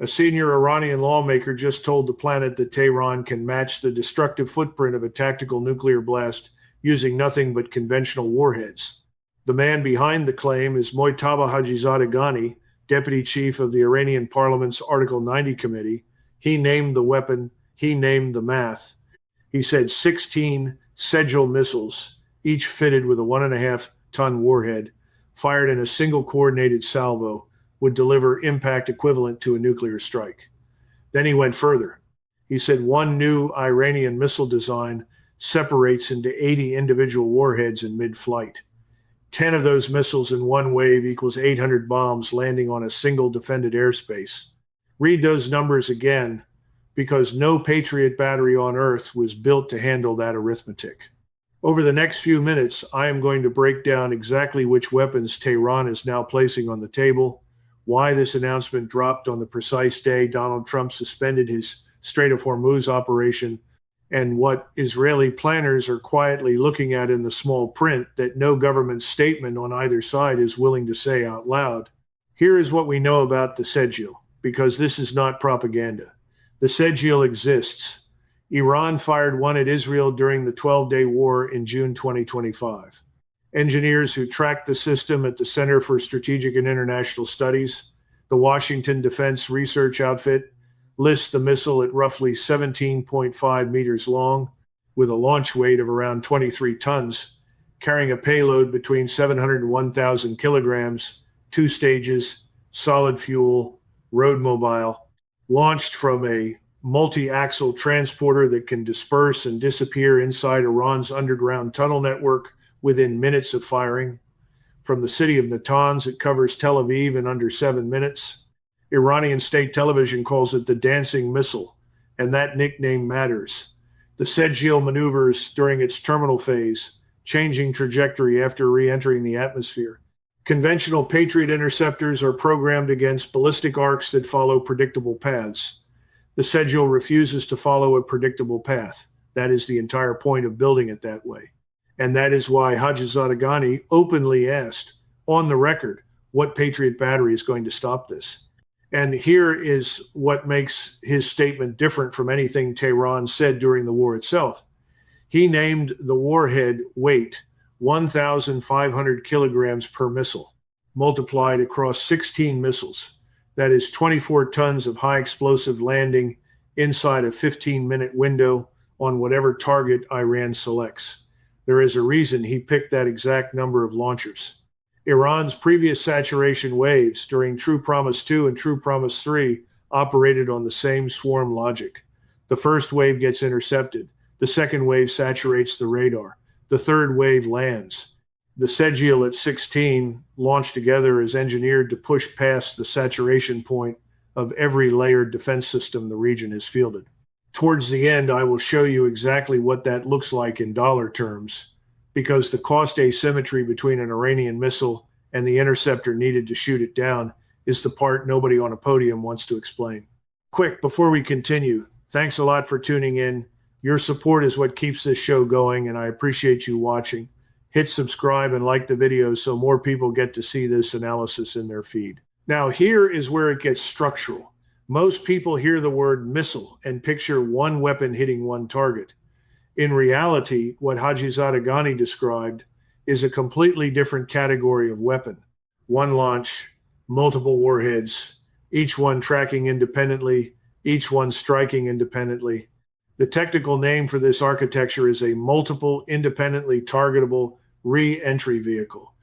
A senior Iranian lawmaker just told the planet that Tehran can match the destructive footprint of a tactical nuclear blast using nothing but conventional warheads. The man behind the claim is Mojtaba Hajizadeh Ghani, deputy chief of the Iranian parliament's Article 90 committee. He named the weapon, he named the math. He said 16 Sejjil missiles, each fitted with a 1.5-ton warhead, fired in a single coordinated salvo, would deliver impact equivalent to a nuclear strike. Then he went further. He said one new Iranian missile design separates into 80 individual warheads in mid-flight. 10 of those missiles in one wave equals 800 bombs landing on a single defended airspace. Read those numbers again, because no Patriot battery on Earth was built to handle that arithmetic. Over the next few minutes, I am going to break down exactly which weapons Tehran is now placing on the table, why this announcement dropped on the precise day Donald Trump suspended his Strait of Hormuz operation, and what Israeli planners are quietly looking at in the small print that no government statement on either side is willing to say out loud. Here is what we know about the Sejjil, because this is not propaganda. The Sejjil exists. Iran fired one at Israel during the 12-day war in June 2025. Engineers who tracked the system at the Center for Strategic and International Studies, the Washington Defense Research Outfit, list the missile at roughly 17.5 meters long, with a launch weight of around 23 tons, carrying a payload between 700 and 1,000 kilograms, 2 stages, solid fuel, road mobile, launched from a multi-axle transporter that can disperse and disappear inside Iran's underground tunnel network within minutes of firing. From the city of Natanz, it covers Tel Aviv in under 7 minutes. Iranian state television calls it the dancing missile, and that nickname matters. The Sejjil maneuvers during its terminal phase, changing trajectory after re-entering the atmosphere. Conventional Patriot interceptors are programmed against ballistic arcs that follow predictable paths. The Sejjil refuses to follow a predictable path. That is the entire point of building it that way. And that is why Hajizadeh Ghani openly asked, on the record, what Patriot battery is going to stop this. And here is what makes his statement different from anything Tehran said during the war itself. He named the warhead weight 1,500 kilograms per missile, multiplied across 16 missiles. That is 24 tons of high explosive landing inside a 15-minute window on whatever target Iran selects. There is a reason he picked that exact number of launchers. Iran's previous saturation waves during True Promise 2 and True Promise 3 operated on the same swarm logic. The first wave gets intercepted. The second wave saturates the radar. The third wave lands. The Sejjil at 16 launched together is engineered to push past the saturation point of every layered defense system the region has fielded. Towards the end, I will show you exactly what that looks like in dollar terms, because the cost asymmetry between an Iranian missile and the interceptor needed to shoot it down is the part nobody on a podium wants to explain. Quick, before we continue, thanks a lot for tuning in. Your support is what keeps this show going, and I appreciate you watching. Hit subscribe and like the video so more people get to see this analysis in their feed. Now, here is where it gets structural. Most people hear the word missile and picture one weapon hitting one target. In reality, what Hajizadeh Ghani described is a completely different category of weapon. One launch, multiple warheads, each one tracking independently, each one striking independently. The technical name for this architecture is a multiple independently targetable re-entry vehicle,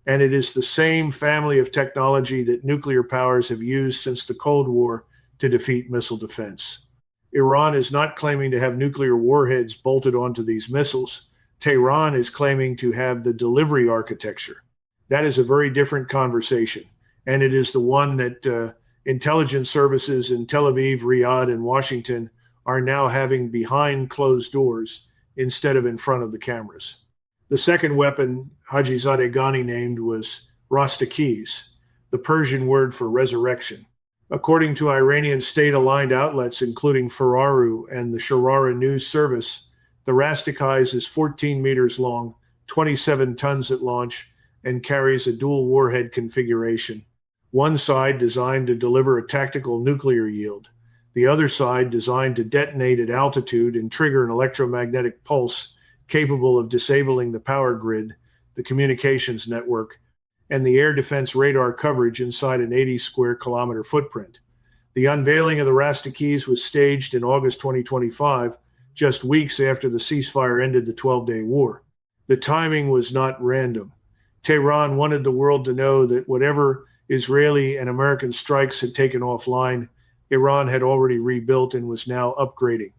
and it is the same family of technology that nuclear powers have used since the Cold War to defeat missile defense. Iran is not claiming to have nuclear warheads bolted onto these missiles. Tehran is claiming to have the delivery architecture. That is a very different conversation, and it is the one that intelligence services in Tel Aviv, Riyadh, and Washington are now having behind closed doors instead of in front of the cameras. The second weapon Hajizadeh Ghani named was Rastakiz, the Persian word for resurrection. According to Iranian state-aligned outlets, including Fararu and the Sharara News Service, the Rastakiz is 14 meters long, 27 tons at launch, and carries a dual warhead configuration. One side designed to deliver a tactical nuclear yield. The other side designed to detonate at altitude and trigger an electromagnetic pulse capable of disabling the power grid, the communications network, and the air defense radar coverage inside an 80 square kilometer footprint. The unveiling of the Rastakis was staged in August 2025, just weeks after the ceasefire ended the 12-day war. The timing was not random. Tehran wanted the world to know that whatever Israeli and American strikes had taken offline, Iran had already rebuilt and was now upgrading.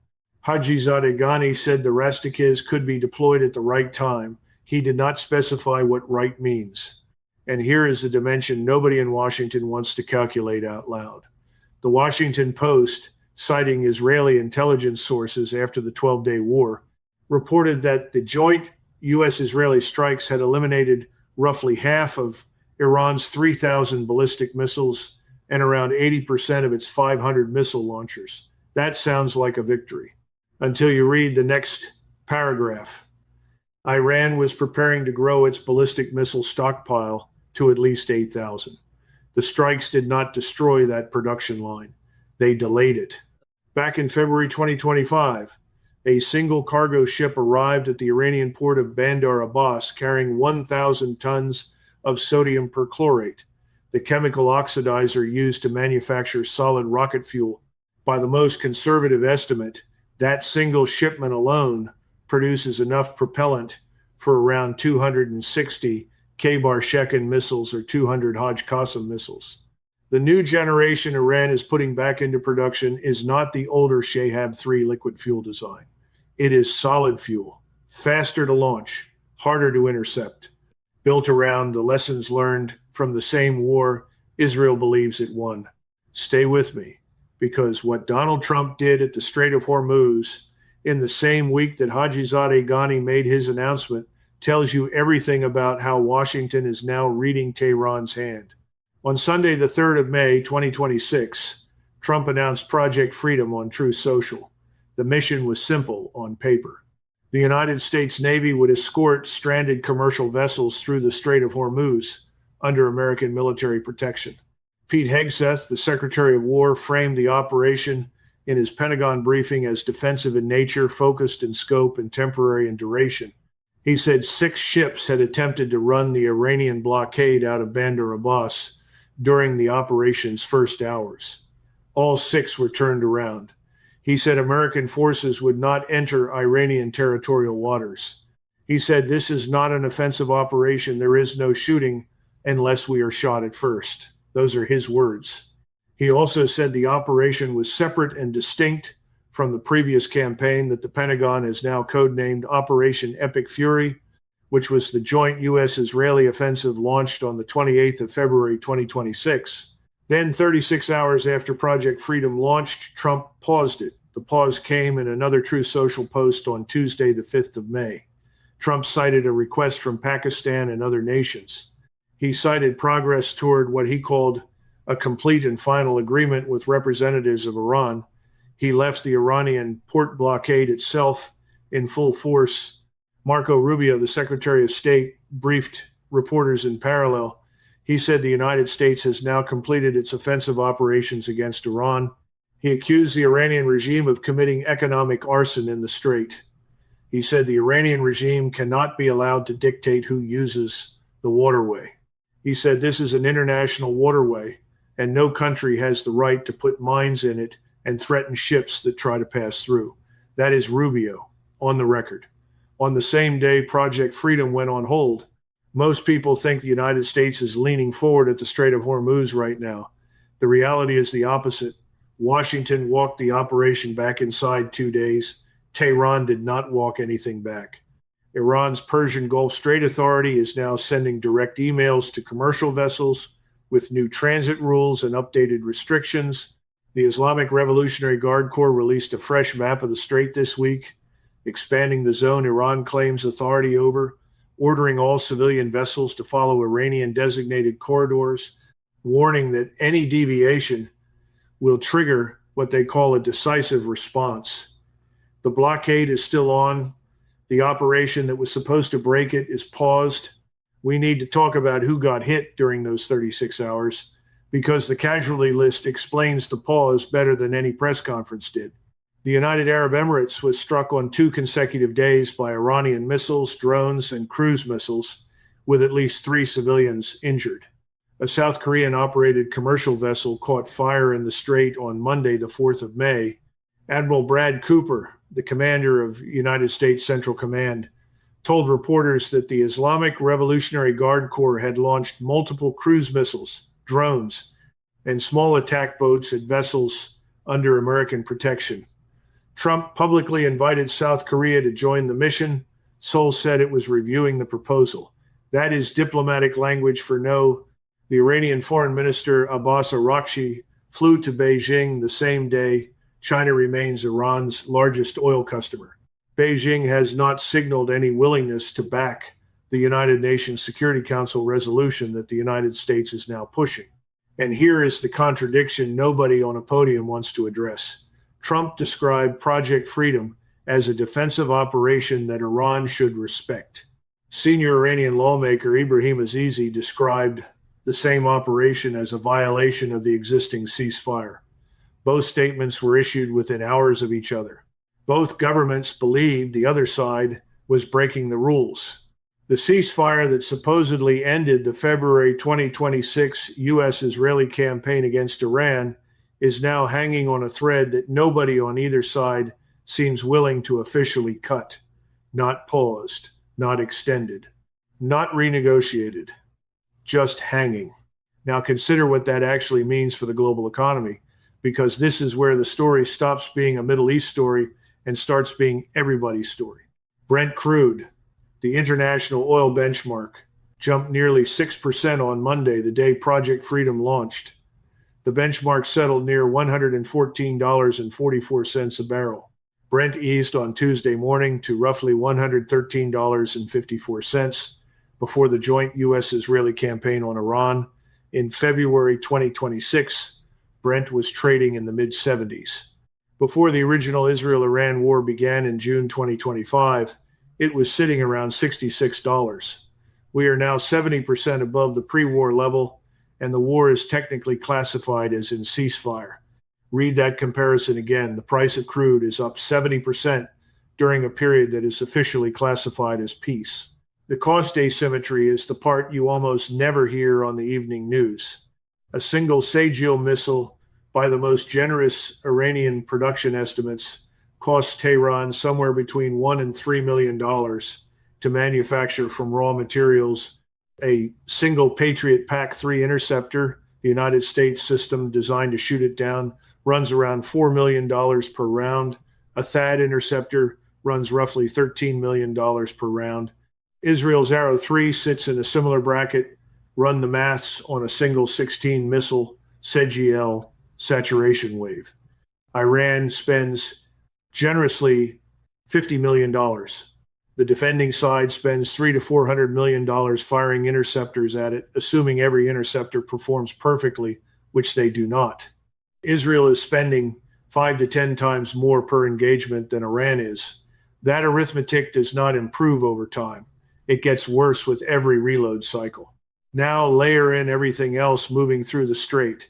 Hajizadeh Ghani said the Rastakis could be deployed at the right time. He did not specify what right means. And here is the dimension nobody in Washington wants to calculate out loud. The Washington Post, citing Israeli intelligence sources after the 12-day war, reported that the joint U.S.-Israeli strikes had eliminated roughly half of Iran's 3,000 ballistic missiles and around 80% of its 500 missile launchers. That sounds like a victory. Until you read the next paragraph. Iran was preparing to grow its ballistic missile stockpile to at least 8,000. The strikes did not destroy that production line. They delayed it. Back in February 2025, a single cargo ship arrived at the Iranian port of Bandar Abbas carrying 1,000 tons of sodium perchlorate, the chemical oxidizer used to manufacture solid rocket fuel. By the most conservative estimate, that single shipment alone produces enough propellant for around 260 K-bar-Shekin missiles or 200 Hajj-Qassam missiles. The new generation Iran is putting back into production is not the older Shahab-3 liquid fuel design. It is solid fuel, faster to launch, harder to intercept, built around the lessons learned from the same war Israel believes it won. Stay with me, because what Donald Trump did at the Strait of Hormuz in the same week that Hajizadeh Ghani made his announcement tells you everything about how Washington is now reading Tehran's hand. On Sunday, the 3rd of May, 2026, Trump announced Project Freedom on Truth Social. The mission was simple on paper. The United States Navy would escort stranded commercial vessels through the Strait of Hormuz under American military protection. Pete Hegseth, the Secretary of War, framed the operation in his Pentagon briefing as defensive in nature, focused in scope, and temporary in duration. He said 6 ships had attempted to run the Iranian blockade out of Bandar Abbas during the operation's first hours. All 6 were turned around. He said American forces would not enter Iranian territorial waters. He said, "This is not an offensive operation. There is no shooting unless we are shot at first." Those are his words. He also said the operation was separate and distinct from the previous campaign that the Pentagon has now codenamed Operation Epic Fury, which was the joint U.S.-Israeli offensive launched on the 28th of February 2026. Then, 36 hours after Project Freedom launched, Trump paused it. The pause came in another Truth Social post on Tuesday, the 5th of May. Trump cited a request from Pakistan and other nations. He cited progress toward what he called a complete and final agreement with representatives of Iran. He left the Iranian port blockade itself in full force. Marco Rubio, the Secretary of State, briefed reporters in parallel. He said the United States has now completed its offensive operations against Iran. He accused the Iranian regime of committing economic arson in the strait. He said the Iranian regime cannot be allowed to dictate who uses the waterway. He said this is an international waterway, and no country has the right to put mines in it and threaten ships that try to pass through. That is Rubio, on the record. On the same day Project Freedom went on hold, most people think the United States is leaning forward at the Strait of Hormuz right now. The reality is the opposite. Washington walked the operation back inside 2 days. Tehran did not walk anything back. Iran's Persian Gulf Strait Authority is now sending direct emails to commercial vessels with new transit rules and updated restrictions. The Islamic Revolutionary Guard Corps released a fresh map of the strait this week, expanding the zone Iran claims authority over, ordering all civilian vessels to follow Iranian designated corridors, warning that any deviation will trigger what they call a decisive response. The blockade is still on. The operation that was supposed to break it is paused. We need to talk about who got hit during those 36 hours. because the casualty list explains the pause better than any press conference did. The United Arab Emirates was struck on 2 consecutive days by Iranian missiles, drones, and cruise missiles, with at least 3 civilians injured. A South Korean-operated commercial vessel caught fire in the Strait on Monday, the 4th of May. Admiral Brad Cooper, the commander of United States Central Command, told reporters that the Islamic Revolutionary Guard Corps had launched multiple cruise missiles, drones, and small attack boats at vessels under American protection. Trump publicly invited South Korea to join the mission. Seoul said it was reviewing the proposal. That is diplomatic language for no. The Iranian Foreign Minister Abbas Araghchi flew to Beijing the same day. China remains Iran's largest oil customer. Beijing has not signaled any willingness to back the United Nations Security Council resolution that the United States is now pushing. And here is the contradiction nobody on a podium wants to address. Trump described Project Freedom as a defensive operation that Iran should respect. Senior Iranian lawmaker Ibrahim Azizi described the same operation as a violation of the existing ceasefire. Both statements were issued within hours of each other. Both governments believed the other side was breaking the rules. The ceasefire that supposedly ended the February 2026 U.S.-Israeli campaign against Iran is now hanging on a thread that nobody on either side seems willing to officially cut. Not paused, not extended, not renegotiated, just hanging. Now consider what that actually means for the global economy, because this is where the story stops being a Middle East story and starts being everybody's story. Brent crude, the international oil benchmark, jumped nearly 6% on Monday, the day Project Freedom launched. The benchmark settled near $114.44 a barrel. Brent eased on Tuesday morning to roughly $113.54 before the joint U.S.-Israeli campaign on Iran. In February 2026, Brent was trading in the mid-70s. Before the original Israel-Iran war began in June 2025, it was sitting around $66. We are now 70% above the pre-war level, and the war is technically classified as in ceasefire. Read that comparison again. The price of crude is up 70% during a period that is officially classified as peace. The cost asymmetry is the part you almost never hear on the evening news. A single Sejjil missile, by the most generous Iranian production estimates, costs Tehran somewhere between $1 and $3 million to manufacture from raw materials. A single Patriot PAC-3 interceptor, the United States system designed to shoot it down, runs around $4 million per round. A THAAD interceptor runs roughly $13 million per round. Israel's Arrow 3 sits in a similar bracket. Run the maths on a single 16 missile Sejjil saturation wave. Iran spends generously $50 million. The defending side spends $300 to $400 million firing interceptors at it, assuming every interceptor performs perfectly, which they do not. Israel is spending 5 to 10 times more per engagement than Iran is. That arithmetic does not improve over time. It gets worse with every reload cycle. Now layer in everything else moving through the strait.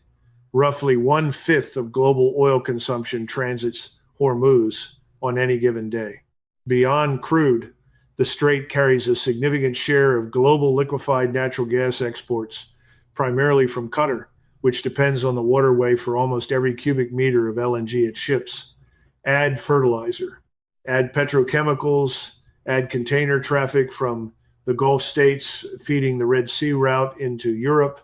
Roughly 1/5 of global oil consumption transits Hormuz on any given day. Beyond crude, the strait carries a significant share of global liquefied natural gas exports, primarily from Qatar, which depends on the waterway for almost every cubic meter of LNG it ships. Add fertilizer, add petrochemicals, add container traffic from the Gulf states feeding the Red Sea route into Europe.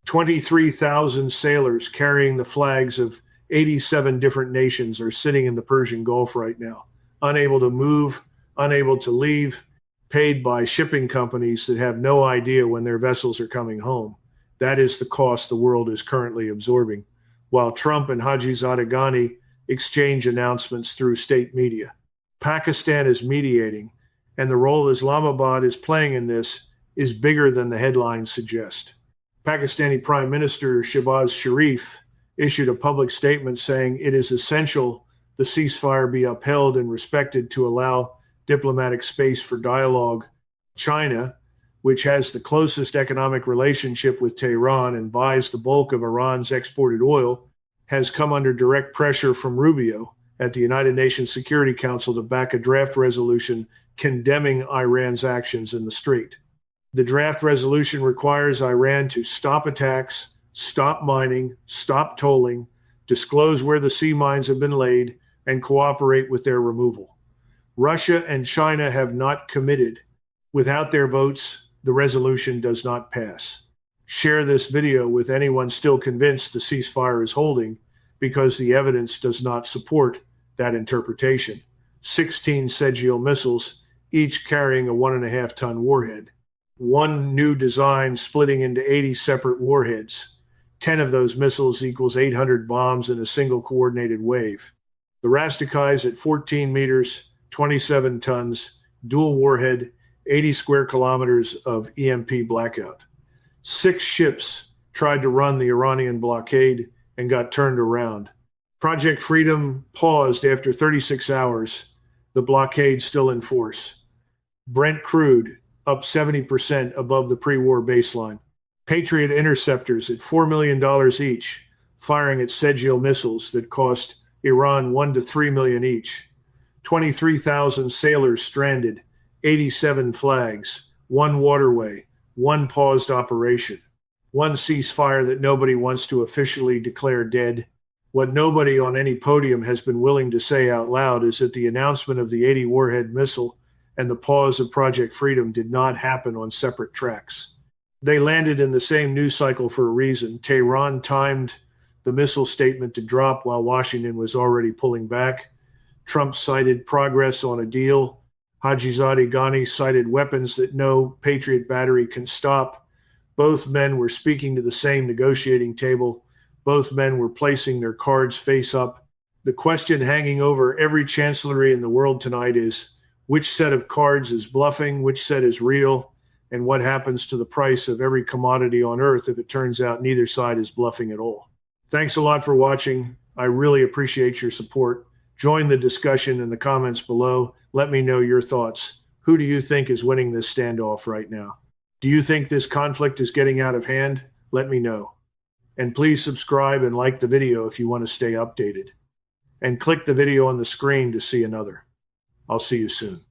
23,000 sailors carrying the flags of 87 different nations are sitting in the Persian Gulf right now, unable to move, unable to leave, paid by shipping companies that have no idea when their vessels are coming home. That is the cost the world is currently absorbing, while Trump and Hajizadeh Ghani exchange announcements through state media. Pakistan is mediating, and the role Islamabad is playing in this is bigger than the headlines suggest. Pakistani Prime Minister Shehbaz Sharif issued a public statement saying it is essential the ceasefire be upheld and respected to allow diplomatic space for dialogue. China, which has the closest economic relationship with Tehran and buys the bulk of Iran's exported oil, has come under direct pressure from Rubio at the United Nations Security Council to back a draft resolution condemning Iran's actions in the Strait. The draft resolution requires Iran to stop attacks, stop mining, stop tolling, disclose where the sea mines have been laid, and cooperate with their removal. Russia and China have not committed. Without their votes, the resolution does not pass. Share this video with anyone still convinced the ceasefire is holding, because the evidence does not support that interpretation. 16 Sejjil missiles, each carrying a 1.5-ton warhead. One new design splitting into 80 separate warheads. 10 of those missiles equals 800 bombs in a single coordinated wave. The Rastakais at 14 meters, 27 tons, dual warhead, 80 square kilometers of EMP blackout. 6 ships tried to run the Iranian blockade and got turned around. Project Freedom paused after 36 hours, the blockade still in force. Brent crude up 70% above the pre-war baseline. Patriot interceptors at $4 million each, firing at Sejjil missiles that cost Iran $1 to $3 million each. 23,000 sailors stranded, 87 flags, 1 waterway, 1 paused operation, 1 ceasefire that nobody wants to officially declare dead. What nobody on any podium has been willing to say out loud is that the announcement of the 80 warhead missile and the pause of Project Freedom did not happen on separate tracks. They landed in the same news cycle for a reason. Tehran timed the missile statement to drop while Washington was already pulling back. Trump cited progress on a deal. Hajizadeh Ghani cited weapons that no Patriot battery can stop. Both men were speaking to the same negotiating table. Both men were placing their cards face up. The question hanging over every chancellery in the world tonight is, which set of cards is bluffing, which set is real, and what happens to the price of every commodity on earth if it turns out neither side is bluffing at all. Thanks a lot for watching. I really appreciate your support. Join the discussion in the comments below. Let me know your thoughts. Who do you think is winning this standoff right now? Do you think this conflict is getting out of hand? Let me know. And please subscribe and like the video if you want to stay updated. And click the video on the screen to see another. I'll see you soon.